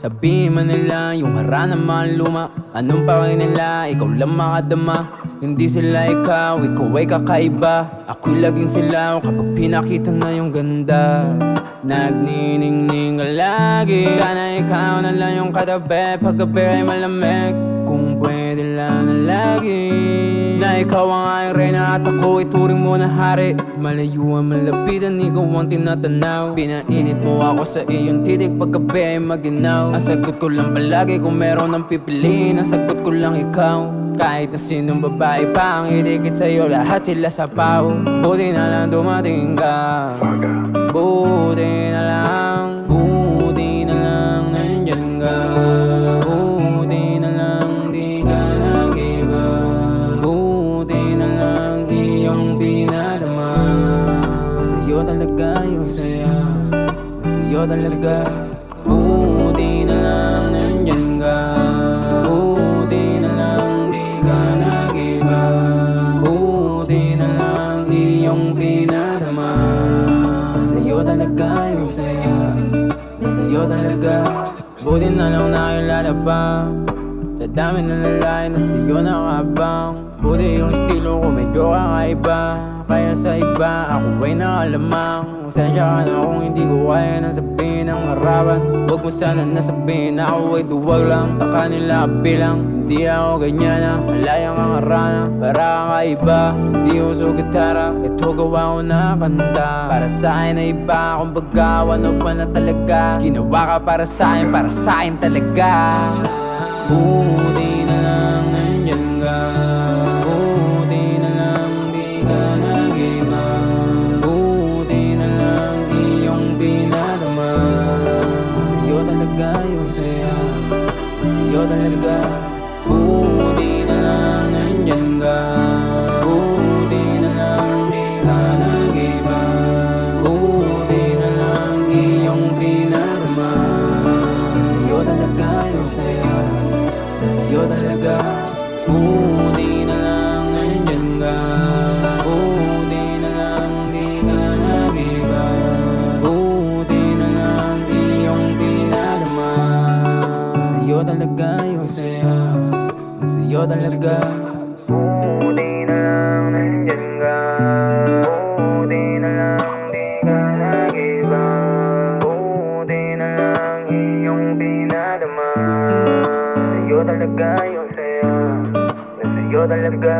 Sabihin man nila yung hara ng mga luma, anong pake nila, ikaw lang makadama. Hindi sila ikaw ay kakaiba. Ako'y laging silaw kapag pinakita na yung ganda. Nagniningning ka lagi, sana ikaw na lang yung katabi paggabi ay malamig. Kung pwede lang na lagi na ikaw ang aking reyna at ako ituring mo na hari. Malayuan, malapitan, ikaw ang tinatanaw. Pinainit mo ako sa iyong titig paggabi ay maginaw. Ang sagot ko lang palagi kung meron ang pipiliin, ang sagot ko lang ikaw. Kahit na sinong babae pa ang idikit sa'yo, lahat sila sapaw. Buti na lang dumating ka, buti na lang, buti na lang nandyan ka. Buti na lang di ka nag-iba, buti na lang iyong binadama. Sa'yo talaga yung saya, sa'yo talaga. Buti na lang nandyan ka, buti na lang di ka nag-iba, buti na lang iyong binadama. Sa'yo talaga yung saya, sa'yo talaga. Buti na lang nakilala pa sa dami ng lalaki na sa'yo nakabang. Buti yung estilo ko medyo kakaiba, kaya sa iba ako ay nakalamang. Sensya ka na kung hindi ko kaya nang sabihin ang harapan. Huwag mo sana nasabihin na ako ay duwag lang sa kanila bilang. Hindi ako ganyan na malayang ang harana, para kakaiba. Hindi uso gitara, ito gawa ko na kanta. Para sa akin na iba, kumbaga ano pa na talaga. Ginawa ka para sa akin talaga. Buti na lang nandyan ka, buti na lang di ka nag-iba, buti na lang iyong binadama. Sa'yo talaga yung saya, sa'yo talaga. Buti na lang nandyan ka, buti na lang di ka nag-iba, buti na lang iyong binadama. Sa'yo talaga yung saya, sa'yo talaga. Buti na lang nandyan ka, buti na lang di ka nag-iba, buti na lang iyong binadama. Sa'yo talaga yung saya, sa'yo talaga. Buti na lang nandyan ka, buti na lang di ka nag-iba, buti na lang iyong binadama. Sa'yo talaga yung saya, sa'yo talaga.